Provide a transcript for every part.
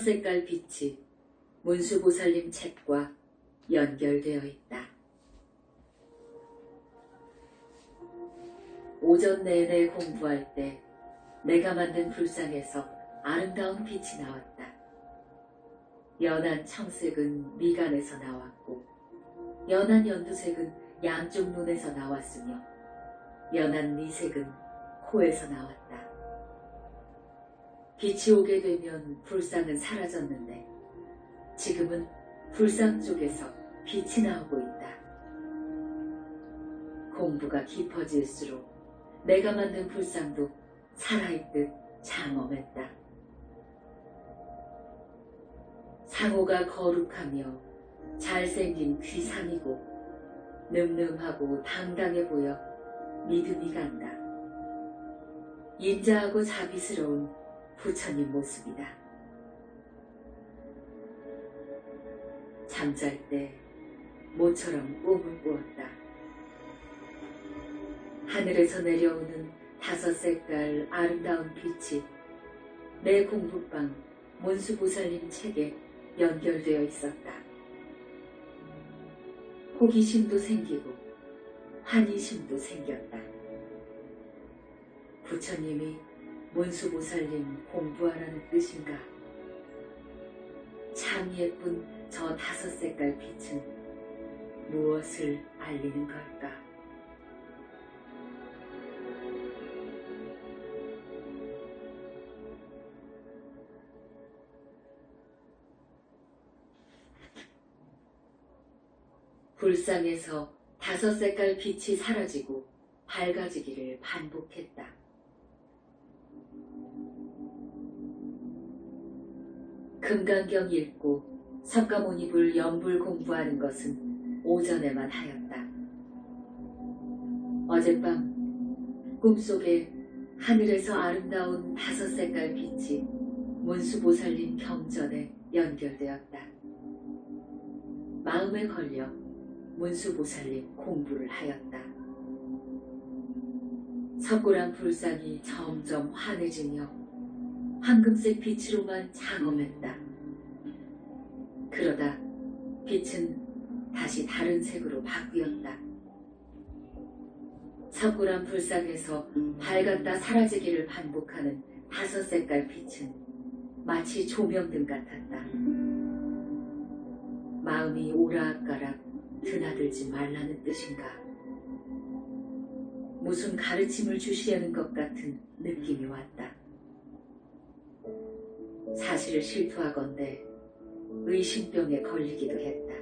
색깔 빛이 문수보살님 책과 연결되어 있다. 오전 내내 공부할 때 내가 만든 불상에서 아름다운 빛이 나왔다. 연한 청색은 미간에서 나왔고 연한 연두색은 양쪽 눈에서 나왔으며 연한 미색은 코에서 나왔다. 빛이 오게 되면 불상은 사라졌는데 지금은 불상 쪽에서 빛이 나오고 있다. 공부가 깊어질수록 내가 만든 불상도 살아있듯 장엄했다. 상호가 거룩하며 잘생긴 귀상이고 늠름하고 당당해 보여 믿음이 간다. 인자하고 자비스러운 부처님 모습이다. 잠잘 때 모처럼 꿈을 꾸었다. 하늘에서 내려오는 5색깔 아름다운 빛이 내 공부방 문수보살님 책에 연결되어 있었다. 호기심도 생기고 환희심도 생겼다. 부처님이 문수보살님 공부하라는 뜻인가? 참 예쁜 저 5색깔 빛은 무엇을 알리는 걸까? 불상에서 5색깔 빛이 사라지고 밝아지기를 반복했다. 금강경 읽고 석가모니불 연불 공부하는 것은 오전에만 하였다. 어젯밤 꿈속에 하늘에서 아름다운 5색깔 빛이 문수보살님 경전에 연결되었다. 마음에 걸려 문수보살님 공부를 하였다. 석고랑 불상이 점점 환해지며 황금색 빛으로만 장엄했다. 그러다 빛은 다시 다른 색으로 바뀌었다. 석고랑 불상에서 밝았다 사라지기를 반복하는 5색깔 빛은 마치 조명등 같았다. 마음이 오락가락 드나들지 말라는 뜻인가? 무슨 가르침을 주시려는 것 같은 느낌이 왔다. 사실을 실토하건대 의심병에 걸리기도 했다.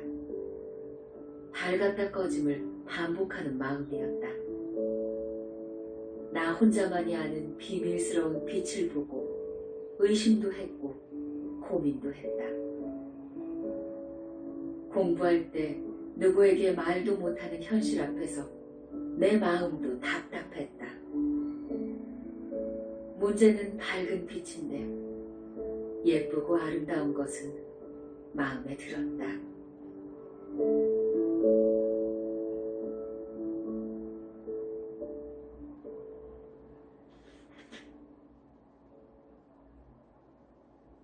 밝았다 꺼짐을 반복하는 마음이었다. 나 혼자만이 아는 비밀스러운 빛을 보고 의심도 했고 고민도 했다. 공부할 때 누구에게 말도 못하는 현실 앞에서 내 마음도 답답했다. 문제는 밝은 빛인데 예쁘고 아름다운 것은 마음에 들었다.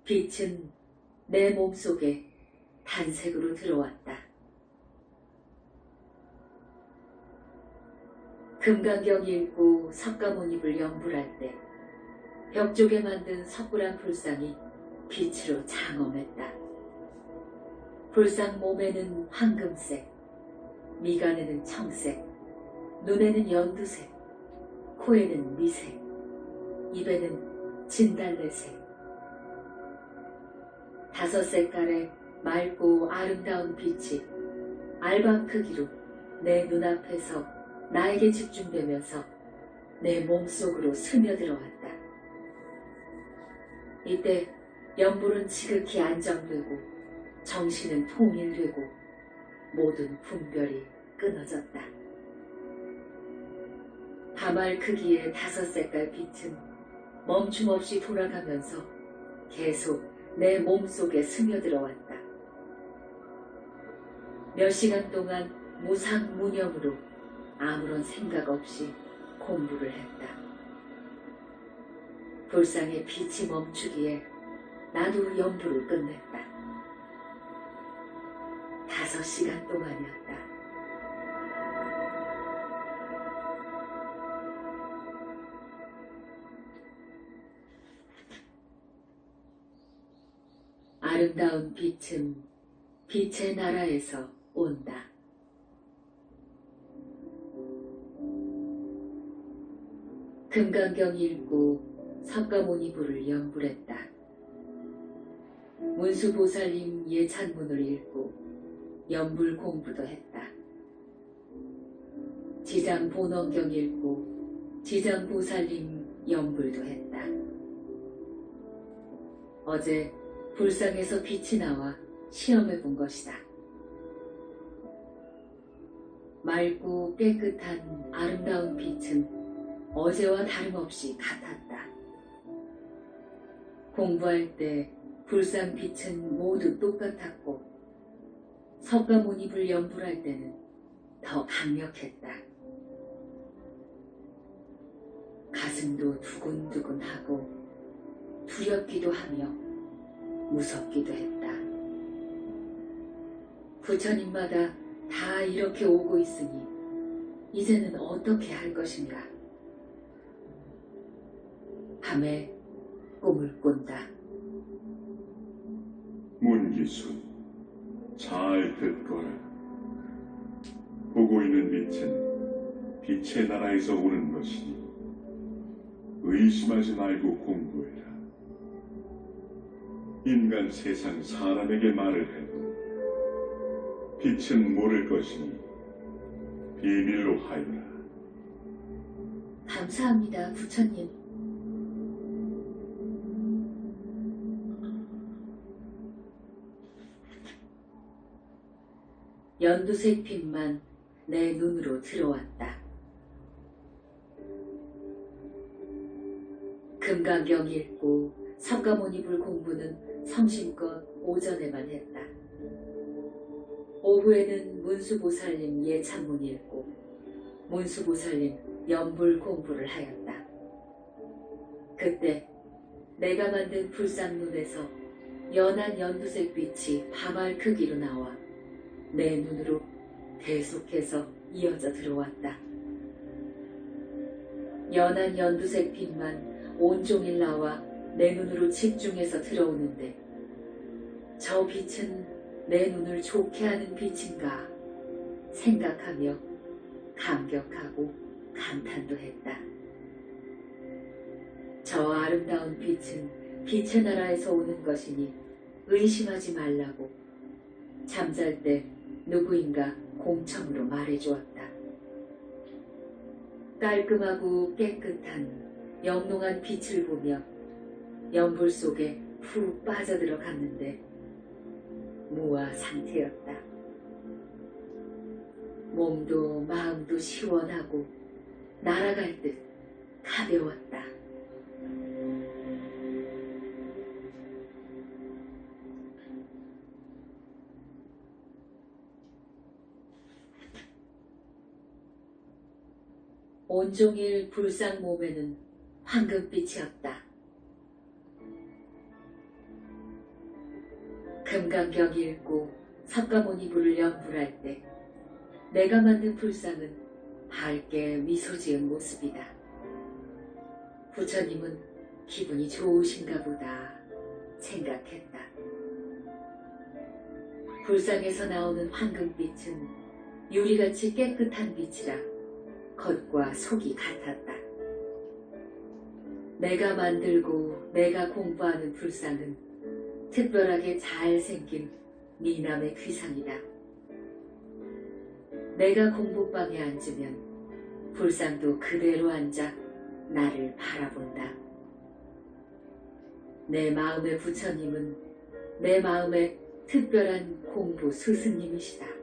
빛은 내 몸속에 단색으로 들어왔다. 금강경 읽고 석가모니불 연불할 때 벽 쪽에 만든 석굴암 불상이 빛으로 장엄했다. 불상 몸에는 황금색, 미간에는 청색, 눈에는 연두색, 코에는 미색, 입에는 진달래색. 5색깔의 맑고 아름다운 빛이 알밤 크기로 내 눈앞에서 나에게 집중되면서 내 몸속으로 스며들어왔다. 이때 연불은 지극히 안정되고 정신은 통일되고 모든 분별이 끊어졌다. 밤알 크기의 5색깔 빛은 멈춤없이 돌아가면서 계속 내 몸속에 스며들어왔다. 몇 시간 동안 무상무념으로 아무런 생각 없이 공부를 했다. 불상의 빛이 멈추기에 나도 연불을 끝냈다. 5시간 동안이었다. 아름다운 빛은 빛의 나라에서 온다. 금강경 읽고 석가모니부를 연불했다. 문수보살님 예찬문을 읽고 연불 공부도 했다. 지장본원경 읽고 지장보살님 연불도 했다. 어제 불상에서 빛이 나와 시험해 본 것이다. 맑고 깨끗한 아름다운 빛은 어제와 다름없이 같았다. 공부할 때 불상 빛은 모두 똑같았고 석가모니불 연불할 때는 더 강력했다. 가슴도 두근두근하고 두렵기도 하며 무섭기도 했다. 부처님마다 다 이렇게 오고 있으니 이제는 어떻게 할 것인가. 밤에 꿈을 꾼다. 문기순, 잘 듣거라. 보고 있는 빛은 빛의 나라에서 오는 것이니 의심하지 말고 공부해라. 인간 세상 사람에게 말을 해도 빛은 모를 것이니 비밀로 하여라. 감사합니다, 부처님. 연두색 빛만 내 눈으로 들어왔다. 금강경 읽고 석가모니불 공부는 성심껏 오전에만 했다. 오후에는 문수보살님 예찬문 읽고 문수보살님 연불 공부를 하였다. 그때 내가 만든 불상눈에서 연한 연두색 빛이 밤알 크기로 나와 내 눈으로 계속해서 이어져 들어왔다. 연한 연두색 빛만 온종일 나와 내 눈으로 집중해서 들어오는데 저 빛은 내 눈을 좋게 하는 빛인가 생각하며 감격하고 감탄도 했다. 저 아름다운 빛은 빛의 나라에서 오는 것이니 의심하지 말라고 잠잘 때 누구인가 공청으로 말해주었다. 깔끔하고 깨끗한 영롱한 빛을 보며 연불 속에 푹 빠져들어갔는데 무아 상태였다. 몸도 마음도 시원하고 날아갈 듯 가벼웠다. 온종일 불상 몸에는 황금빛이었다. 금강경 읽고 석가모니불을 연불할 때 내가 만든 불상은 밝게 미소 지은 모습이다. 부처님은 기분이 좋으신가 보다 생각했다. 불상에서 나오는 황금빛은 유리같이 깨끗한 빛이라 겉과 속이 같았다. 내가 만들고 내가 공부하는 불상은 특별하게 잘생긴 미남의 귀상이다. 내가 공부방에 앉으면 불상도 그대로 앉아 나를 바라본다. 내 마음의 부처님은 내 마음의 특별한 공부 스승님이시다.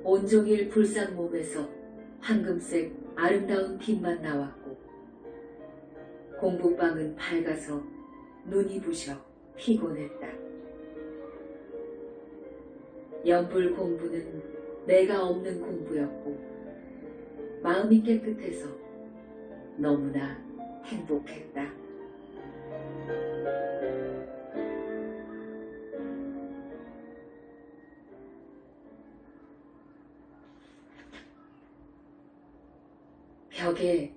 온종일 불상 몸에서 황금색 아름다운 빛만 나왔고 공부방은 밝아서 눈이 부셔 피곤했다. 연불 공부는 내가 없는 공부였고 마음이 깨끗해서 너무나 행복했다. 벽에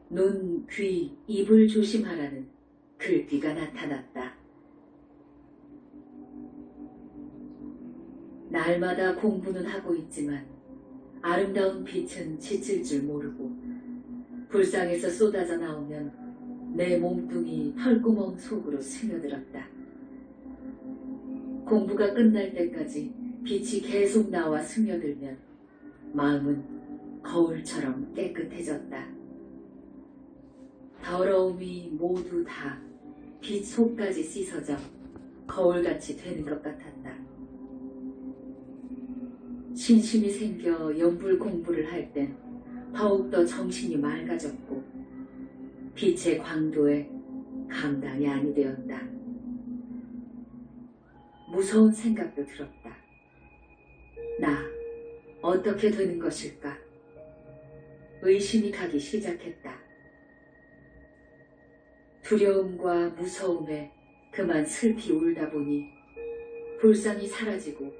눈, 귀, 입을 조심하라는 글귀가 나타났다. 날마다 공부는 하고 있지만 아름다운 빛은 지칠 줄 모르고 불상에서 쏟아져 나오면 내 몸뚱이 털구멍 속으로 스며들었다. 공부가 끝날 때까지 빛이 계속 나와 스며들면 마음은 거울처럼 깨끗해졌다. 더러움이 모두 다 빛 속까지 씻어져 거울같이 되는 것 같았다. 신심이 생겨 연불 공부를 할 땐 더욱더 정신이 맑아졌고 빛의 광도에 감당이 아니 되었다. 무서운 생각도 들었다. 나 어떻게 되는 것일까? 의심이 가기 시작했다. 두려움과 무서움에 그만 슬피 울다 보니 불상이 사라지고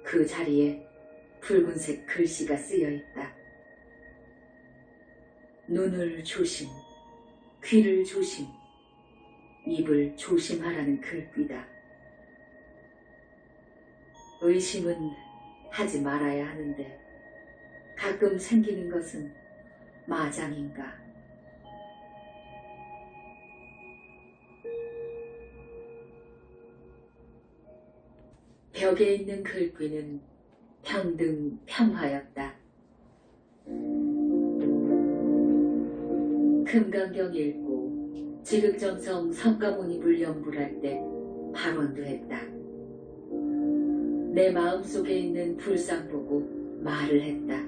그 자리에 붉은색 글씨가 쓰여 있다. 눈을 조심, 귀를 조심, 입을 조심하라는 글귀다. 의심은 하지 말아야 하는데 가끔 생기는 것은 마장인가? 벽에 있는 글귀는 평등, 평화였다. 금강경 읽고 지극정성 석가모니불 연불할 때 발언도 했다. 내 마음속에 있는 불상 보고 말을 했다.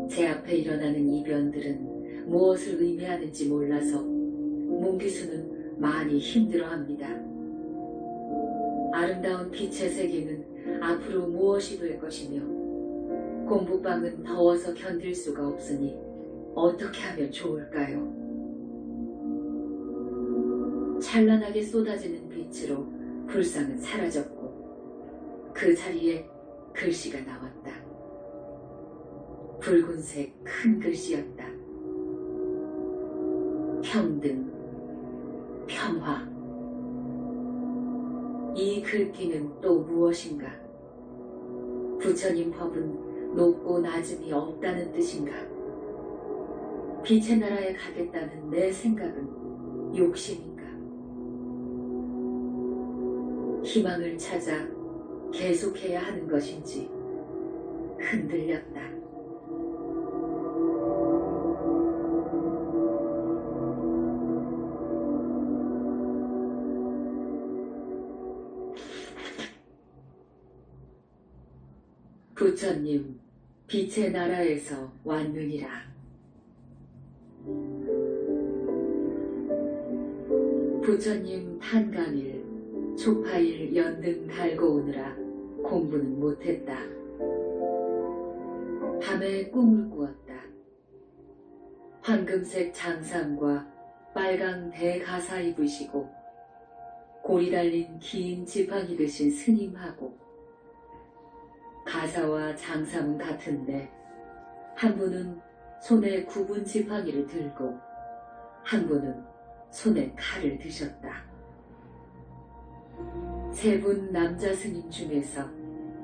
제 앞에 일어나는 이변들은 무엇을 의미하는지 몰라서 문기수는 많이 힘들어합니다. 아름다운 빛의 세계는 앞으로 무엇이 될 것이며 공부방은 더워서 견딜 수가 없으니 어떻게 하면 좋을까요? 찬란하게 쏟아지는 빛으로 불상은 사라졌고 그 자리에 글씨가 나왔다. 붉은색 큰 글씨였다. 평등, 평화. 이 글귀는 또 무엇인가? 부처님 법은 높고 낮음이 없다는 뜻인가? 빛의 나라에 가겠다는 내 생각은 욕심인가? 희망을 찾아 계속해야 하는 것인지 흔들렸다. 부처님, 빛의 나라에서 왔느니라. 부처님 탄감일, 초파일 연등 달고 오느라 공부는 못했다. 밤에 꿈을 꾸었다. 황금색 장삼과 빨강 대가사 입으시고 고리 달린 긴 지팡이 드신 스님하고 가사와 장삼은 같은데 한 분은 손에 굽은 지팡이를 들고 한 분은 손에 칼을 드셨다. 세 분 남자 스님 중에서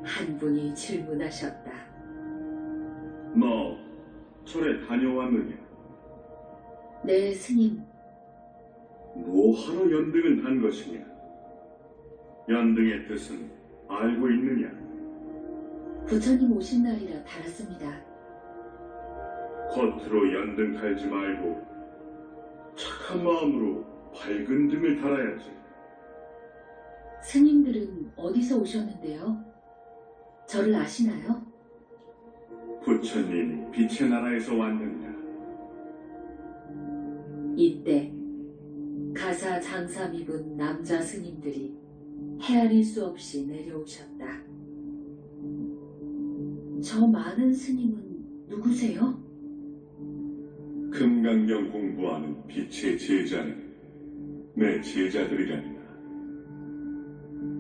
한 분이 질문하셨다. 너 절에 다녀왔느냐? 네, 스님. 뭐하러 연등을 한 것이냐? 연등의 뜻은 알고 있느냐? 부처님 오신 날이라 달았습니다. 겉으로 연등 달지 말고 착한 마음으로 밝은 등을 달아야지. 스님들은 어디서 오셨는데요? 저를 아시나요? 부처님이 빛의 나라에서 왔느냐? 이때 가사 장삼 입은 남자 스님들이 헤아릴 수 없이 내려오셨다. 저 많은 스님은 누구세요? 금강경 공부하는 빛의 제자는 내 제자들이라니라.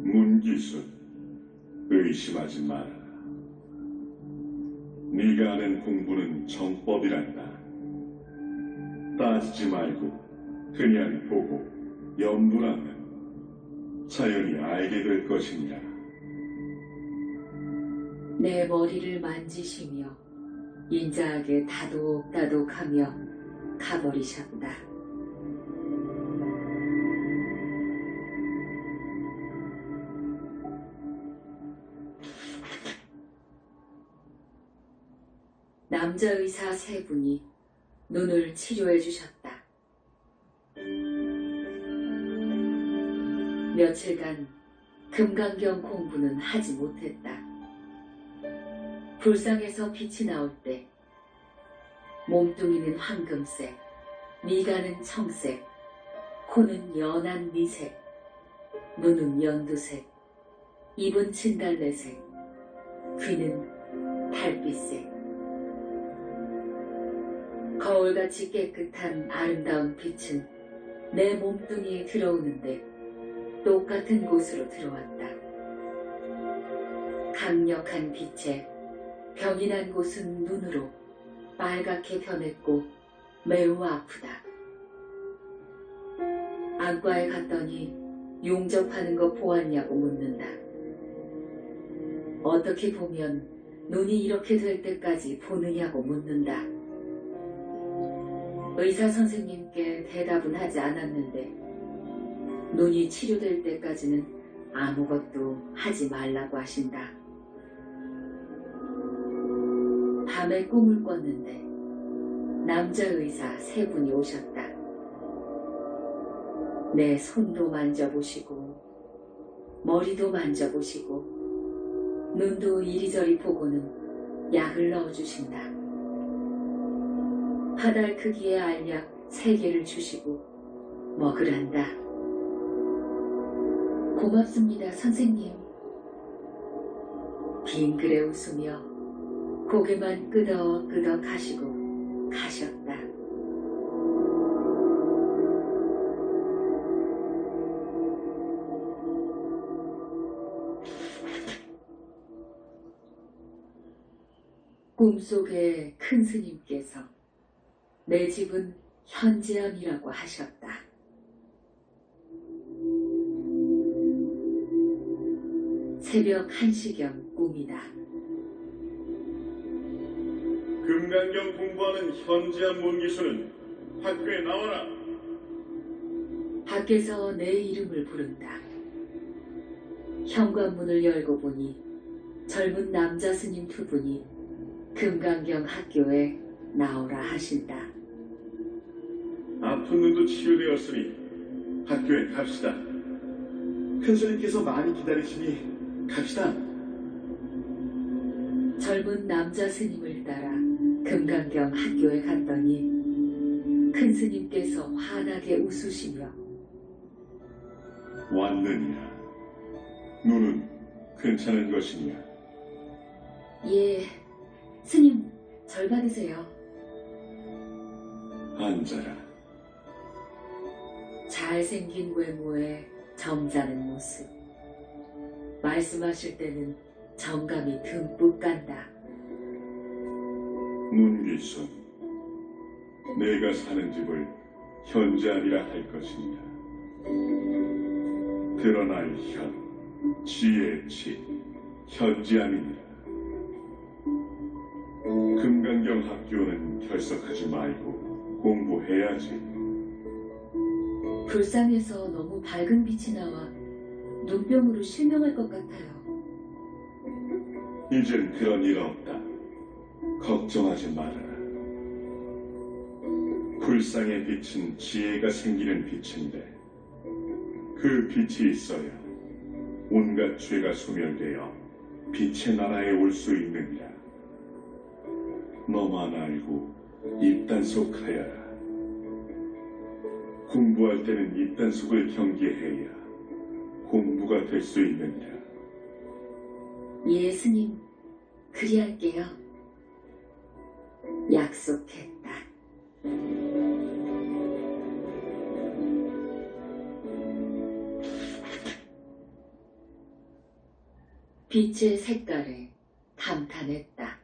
문기순, 의심하지 마라. 네가 하는 공부는 정법이란다. 따지지 말고 그냥 보고 염불하면 자연히 알게 될 것이니라. 내 머리를 만지시며 인자하게 다독다독하며 가버리셨다. 남자 의사 3분이 눈을 치료해 주셨다. 며칠간 금강경 공부는 하지 못했다. 불상에서 빛이 나올 때 몸뚱이는 황금색, 미간은 청색, 코는 연한 미색, 눈은 연두색, 입은 진달래색, 귀는 달빛색. 거울같이 깨끗한 아름다운 빛은 내 몸뚱이에 들어오는데 똑같은 곳으로 들어왔다. 강력한 빛에 병이 난 곳은 눈으로 빨갛게 변했고 매우 아프다. 안과에 갔더니 용접하는 거 보았냐고 묻는다. 어떻게 보면 눈이 이렇게 될 때까지 보느냐고 묻는다. 의사 선생님께 대답은 하지 않았는데 눈이 치료될 때까지는 아무것도 하지 말라고 하신다. 밤에 꿈을 꿨는데 남자 의사 3분이 오셨다. 내 손도 만져보시고 머리도 만져보시고 눈도 이리저리 보고는 약을 넣어주신다. 한 알 크기의 알약 3개를 주시고 먹으란다. 고맙습니다, 선생님. 빙그레 웃으며 고개만 끄덕끄덕 하시고 가셨다. 꿈속에 큰 스님께서 내 집은 현지암이라고 하셨다. 새벽 1시경 꿈이다. 금강경 공부하는 현지암 문기수는 학교에 나와라. 밖에서 내 이름을 부른다. 현관문을 열고 보니 젊은 남자 스님 2분이 금강경 학교에 나오라 하신다. 아픈 눈도 치유되었으니 학교에 갑시다. 큰 스님께서 많이 기다리시니 갑시다. 젊은 남자 스님을 따라 금강경 학교에 갔더니 큰 스님께서 환하게 웃으시며 왔느니라. 눈은 괜찮은 것이냐? 예, 스님 절 받으세요. 앉아라. 잘생긴 외모에 점잖은 모습. 말씀하실 때는 정감이 듬뿍 간다. 문기순, 내가 사는 집을 현지암이라 할 것이니라. 드러날 현, 지의 지, 현지암이니라. 금강경 학교는 결석하지 말고 공부해야지. 불상에서 너무 밝은 빛이 나와 눈병으로 실명할 것 같아요. 이젠 그런 일 없다. 걱정하지 말아라. 불상의 빛은 지혜가 생기는 빛인데 그 빛이 있어야 온갖 죄가 소멸되어 빛의 나라에 올 수 있느니라. 너만 알고 입단속하여라. 공부할 때는 입단속을 경계해야 공부가 될 수 있느니라. 예, 스님. 그리할게요. 약속했다. 빛의 색깔에 감탄했다.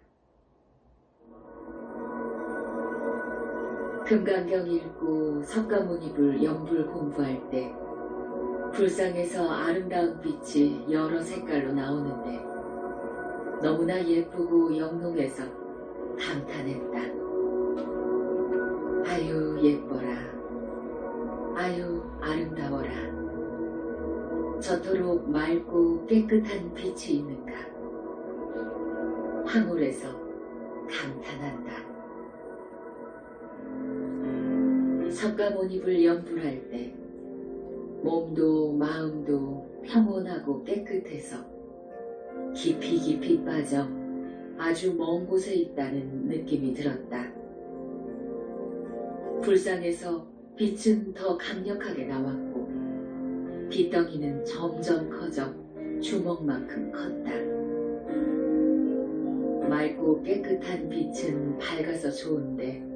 금강경 읽고 석가모니불 연불 공부할 때 불상에서 아름다운 빛이 여러 색깔로 나오는데 너무나 예쁘고 영롱해서 감탄했다. 아유 예뻐라. 아유 아름다워라. 저토록 맑고 깨끗한 빛이 있는가. 황홀해서 감탄한다. 석가모니불 연불할 때 몸도 마음도 평온하고 깨끗해서 깊이 깊이 빠져 아주 먼 곳에 있다는 느낌이 들었다. 불상에서 빛은 더 강력하게 나왔고 빛덩이는 점점 커져 주먹만큼 컸다. 맑고 깨끗한 빛은 밝아서 좋은데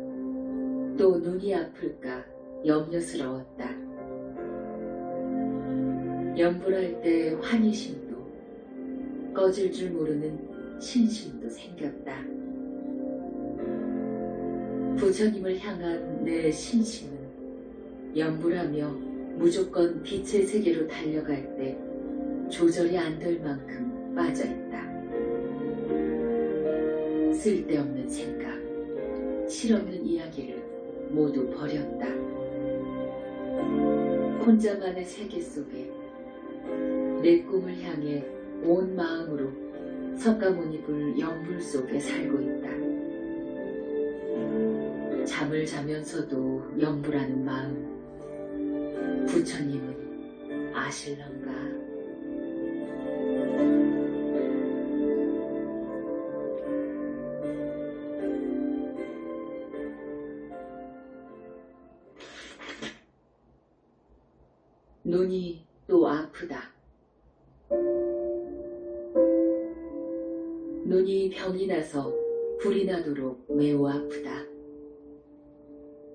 또 눈이 아플까 염려스러웠다. 연불할 때 환희심도 꺼질 줄 모르는 신심도 생겼다. 부처님을 향한 내 신심은 연불하며 무조건 빛의 세계로 달려갈 때 조절이 안 될 만큼 빠져있다. 쓸데없는 생각, 실없는 이야기를 모두 버렸다. 혼자만의 세계 속에 내 꿈을 향해 온 마음으로 석가모니불 연불 속에 살고 있다. 잠을 자면서도 연불하는 마음, 부처님은 아실런가? 눈이 또 아프다. 눈이 병이 나서 불이 나도록 매우 아프다.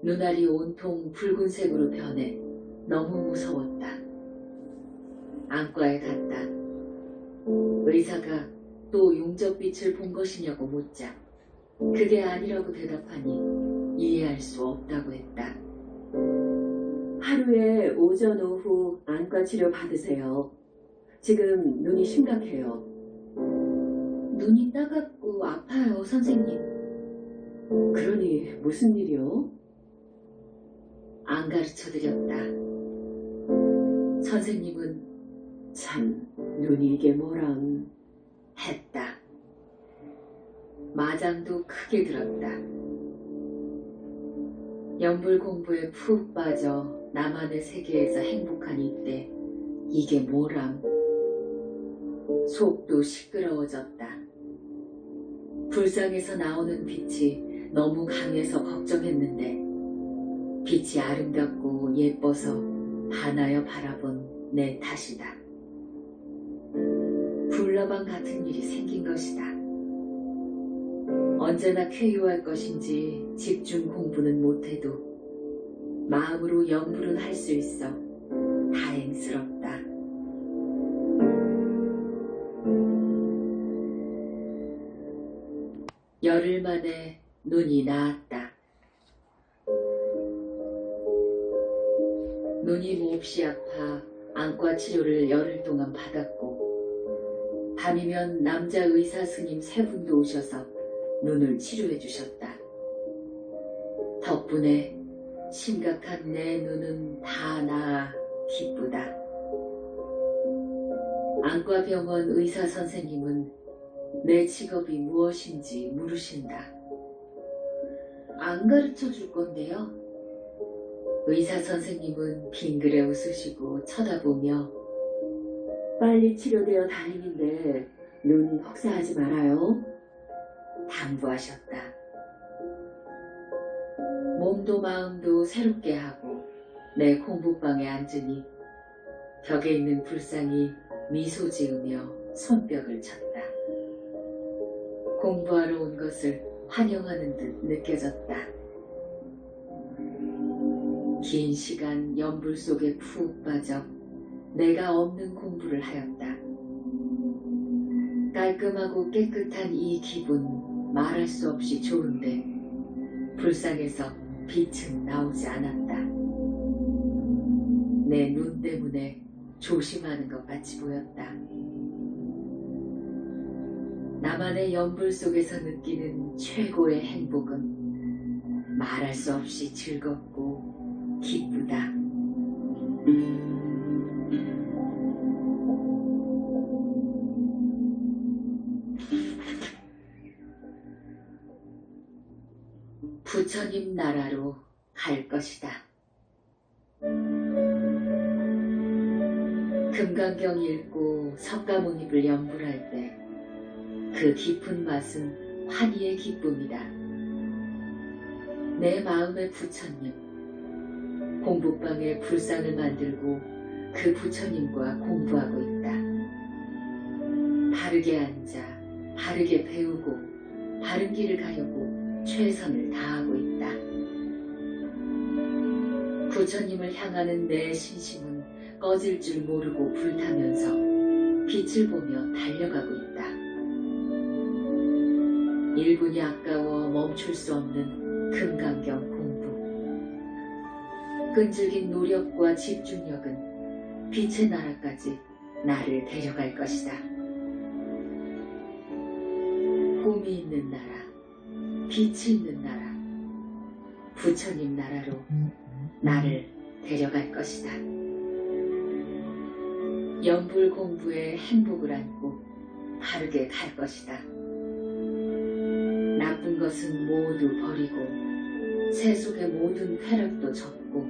눈알이 온통 붉은색으로 변해 너무 무서웠다. 안과에 갔다. 의사가 또 용접빛을 본 것이냐고 묻자 그게 아니라고 대답하니 이해할 수 없다고 했다. 하루에 오전, 오후 안과 치료 받으세요. 지금 눈이 심각해요. 눈이 따갑고 아파요, 선생님. 그러니 무슨 일이요? 안 가르쳐드렸다. 선생님은 참, 눈이 이게 뭐람. 했다. 마장도 크게 들었다. 연불 공부에 푹 빠져 나만의 세계에서 행복한 이때 이게 뭐람. 속도 시끄러워졌다. 불상에서 나오는 빛이 너무 강해서 걱정했는데 빛이 아름답고 예뻐서 반하여 바라본 내 탓이다. 불나방 같은 일이 생긴 것이다. 언제나 쾌유할 것인지 집중 공부는 못해도 마음으로 연불은 할 수 있어 다행스럽다. 열흘 만에 눈이 나았다. 눈이 몹시 아파 안과 치료를 열흘 동안 받았고 밤이면 남자 의사 스님 3분도 오셔서 눈을 치료해 주셨다. 덕분에 심각한 내 눈은 다 나아 기쁘다. 안과병원 의사 선생님은 내 직업이 무엇인지 물으신다. 안 가르쳐 줄 건데요. 의사 선생님은 빙그레 웃으시고 쳐다보며 빨리 치료되어 다행인데 눈 혹사하지 말아요. 당부하셨다. 몸도 마음도 새롭게 하고 내 공부방에 앉으니 벽에 있는 불상이 미소 지으며 손뼉을 쳤다. 공부하러 온 것을 환영하는 듯 느껴졌다. 긴 시간 연불 속에 푹 빠져 내가 없는 공부를 하였다. 깔끔하고 깨끗한 이 기분 말할 수 없이 좋은데 불상에서 빛은 나오지 않았다. 내 눈 때문에 조심하는 것 같이 보였다. 나만의 연불 속에서 느끼는 최고의 행복은 말할 수 없이 즐겁고 기쁘다. 부처님 나라로 갈 것이다. 금강경 읽고 석가모니를 연불할 때 그 깊은 맛은 환희의 기쁨이다. 내 마음의 부처님, 공부방에 불상을 만들고 그 부처님과 공부하고 있다. 바르게 앉아, 바르게 배우고, 바른 길을 가려고 최선을 다하고 있다. 부처님을 향하는 내 신심은 꺼질 줄 모르고 불타면서 빛을 보며 달려가고 있다. 1분이 아까워 멈출 수 없는 금강경 공부. 끈질긴 노력과 집중력은 빛의 나라까지 나를 데려갈 것이다. 꿈이 있는 나라, 빛이 있는 나라, 부처님 나라로 나를 데려갈 것이다. 연불 공부에 행복을 안고 바르게 갈 것이다. 나쁜 것은 모두 버리고 세속의 모든 쾌락도 접고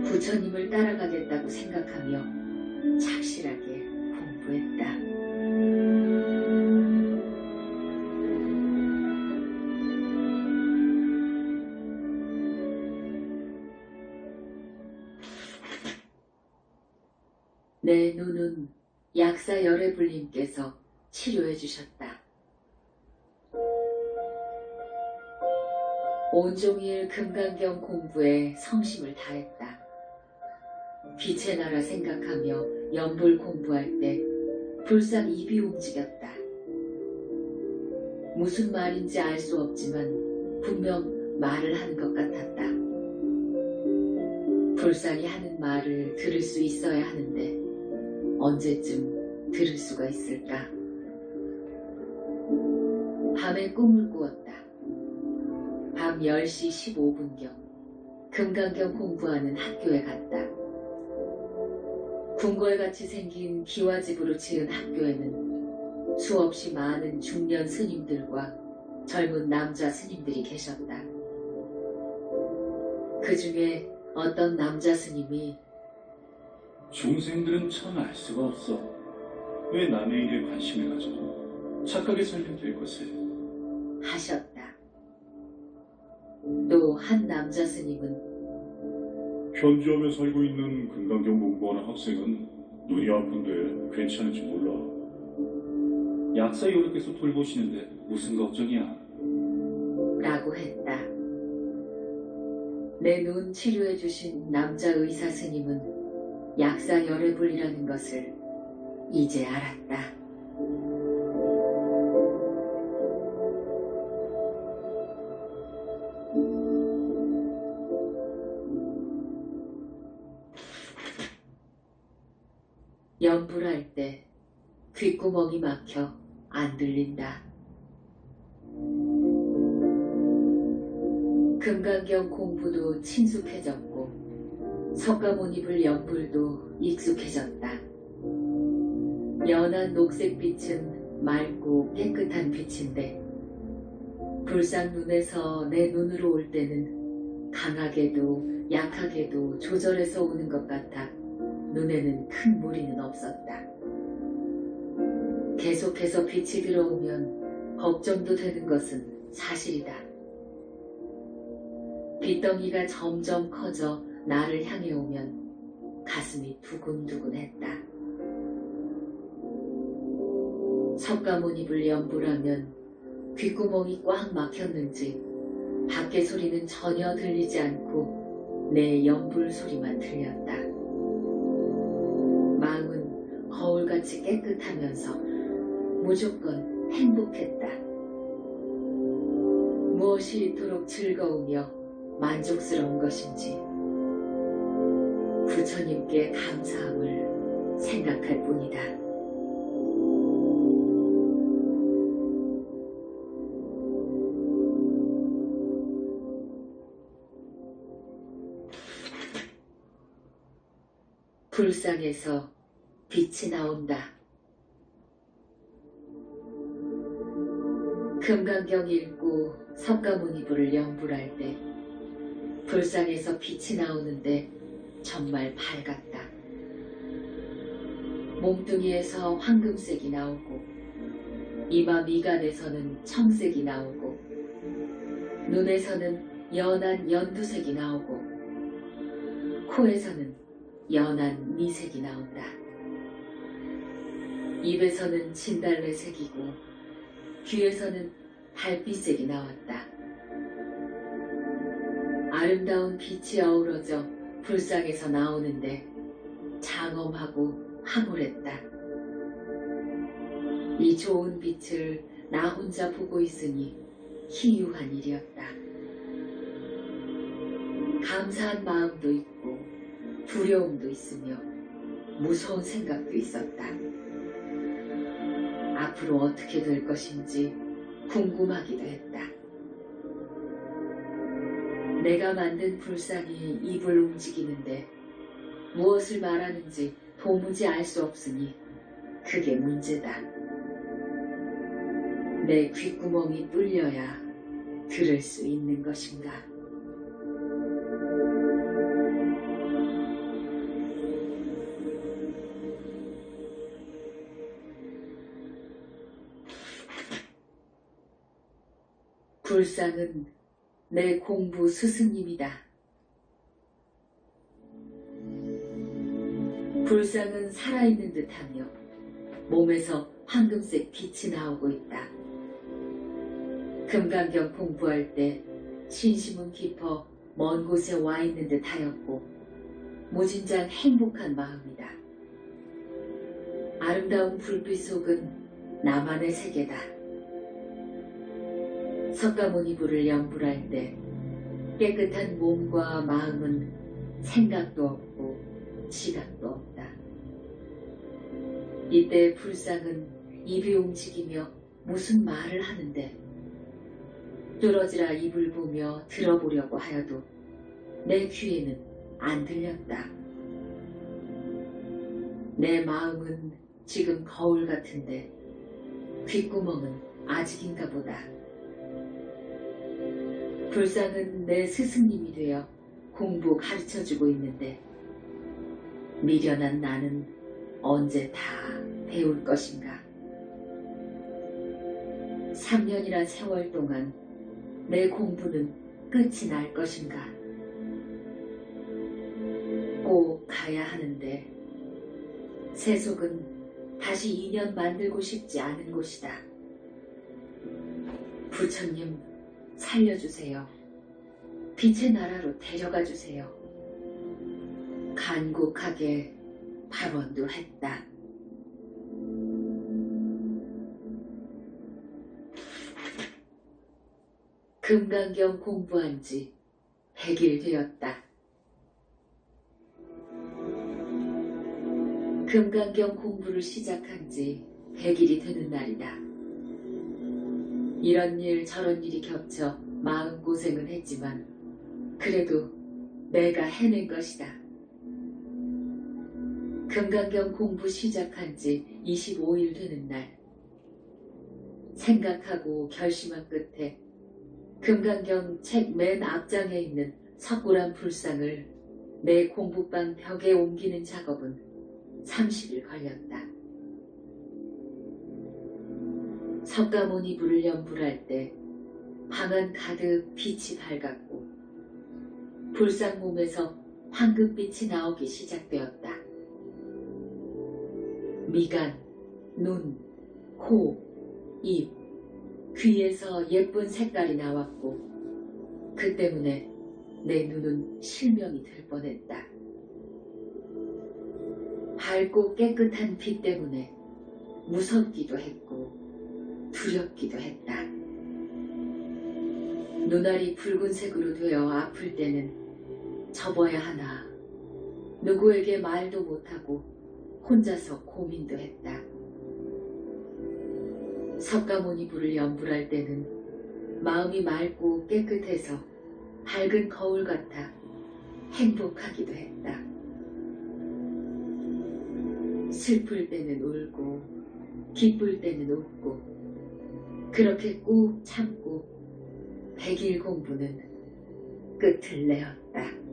부처님을 따라가겠다고 생각하며 착실하게 공부했다. 내 눈은 약사 열애불님께서 치료해 주셨다. 온종일 금강경 공부에 성심을 다했다. 빛의 나라 생각하며 연불 공부할 때 불상 입이 움직였다. 무슨 말인지 알 수 없지만 분명 말을 하는 것 같았다. 불상이 하는 말을 들을 수 있어야 하는데 언제쯤 들을 수가 있을까? 밤에 꿈을 꾸었다. 밤 10시 15분경 금강경 공부하는 학교에 갔다. 궁궐같이 생긴 기와집으로 지은 학교에는 수없이 많은 중년 스님들과 젊은 남자 스님들이 계셨다. 그 중에 어떤 남자 스님이 중생들은 참 알 수가 없어. 왜 남의 일에 관심을 가져? 착하게 살면 될 것을. 하셨다. 또 한 남자 스님은 현지암에 살고 있는 금강경 공부하는 학생은 눈이 아픈데 괜찮은지 몰라. 약사 여러께서 돌보시는데 무슨 걱정이야? 라고 했다. 내 눈 치료해 주신 남자 의사 스님은 약사 열애불이라는 것을 이제 알았다. 연불할 때 귓구멍이 막혀 안 들린다. 금강경 공부도 친숙해졌고 석가모니불 연불도 익숙해졌다. 연한 녹색빛은 맑고 깨끗한 빛인데 불상 눈에서 내 눈으로 올 때는 강하게도 약하게도 조절해서 오는 것 같아 눈에는 큰 무리는 없었다. 계속해서 빛이 들어오면 걱정도 되는 것은 사실이다. 빛덩이가 점점 커져 나를 향해 오면 가슴이 두근두근했다. 석가모니불 연불하면 귓구멍이 꽉 막혔는지 밖의 소리는 전혀 들리지 않고 내 연불 소리만 들렸다. 마음은 거울같이 깨끗하면서 무조건 행복했다. 무엇이 이토록 즐거우며 만족스러운 것인지 부처님께 감사함을 생각할 뿐이다. 불상에서 빛이 나온다. 금강경 읽고 석가모니부를 연불할 때 불상에서 빛이 나오는데 정말 밝았다. 몸뚱이에서 황금색이 나오고 이마 미간에서는 청색이 나오고 눈에서는 연한 연두색이 나오고 코에서는 연한 미색이 나온다. 입에서는 진달래색이고 귀에서는 달빛색이 나왔다. 아름다운 빛이 어우러져 불상에서 나오는데 장엄하고 황홀했다. 이 좋은 빛을 나 혼자 보고 있으니 희유한 일이었다. 감사한 마음도 있고 두려움도 있으며 무서운 생각도 있었다. 앞으로 어떻게 될 것인지 궁금하기도 했다. 내가 만든 불상이 입을 움직이는데 무엇을 말하는지 도무지 알 수 없으니 그게 문제다. 내 귓구멍이 뚫려야 들을 수 있는 것인가? 불상은 내 공부 스승님이다. 불상은 살아있는 듯하며 몸에서 황금색 빛이 나오고 있다. 금강경 공부할 때 신심은 깊어 먼 곳에 와 있는 듯하였고 무진장 행복한 마음이다. 아름다운 불빛 속은 나만의 세계다. 석가모니부를 연불할 때 깨끗한 몸과 마음은 생각도 없고 시각도 없다. 이때 불상은 입이 움직이며 무슨 말을 하는데 뚫어지라 입을 보며 들어보려고 하여도 내 귀에는 안 들렸다. 내 마음은 지금 거울 같은데 귓구멍은 아직인가 보다. 불상은 내 스승님이 되어 공부 가르쳐주고 있는데 미련한 나는 언제 다 배울 것인가? 3년이란 세월 동안 내 공부는 끝이 날 것인가? 꼭 가야 하는데 세속은 다시 인연 만들고 싶지 않은 곳이다. 부처님 살려주세요. 빛의 나라로 데려가 주세요. 간곡하게 발언도 했다. 금강경 공부한 지 100일 되었다. 금강경 공부를 시작한 지 100일이 되는 날이다. 이런 일 저런 일이 겹쳐 마음고생은 했지만 그래도 내가 해낸 것이다. 금강경 공부 시작한 지 25일 되는 날 생각하고 결심한 끝에 금강경 책 맨 앞장에 있는 석굴암 불상을 내 공부방 벽에 옮기는 작업은 30일 걸렸다. 석가모니부를 연불할 때 방안 가득 빛이 밝았고 불상 몸에서 황금빛이 나오기 시작되었다. 미간, 눈, 코, 입, 귀에서 예쁜 색깔이 나왔고 그 때문에 내 눈은 실명이 될 뻔했다. 밝고 깨끗한 빛 때문에 무섭기도 했고 두렵기도 했다. 눈알이 붉은색으로 되어 아플 때는 접어야 하나. 누구에게 말도 못하고 혼자서 고민도 했다. 석가모니 불을 연불할 때는 마음이 맑고 깨끗해서 밝은 거울 같아 행복하기도 했다. 슬플 때는 울고 기쁠 때는 웃고 그렇게 꾹 참고 100일 공부는 끝을 내었다.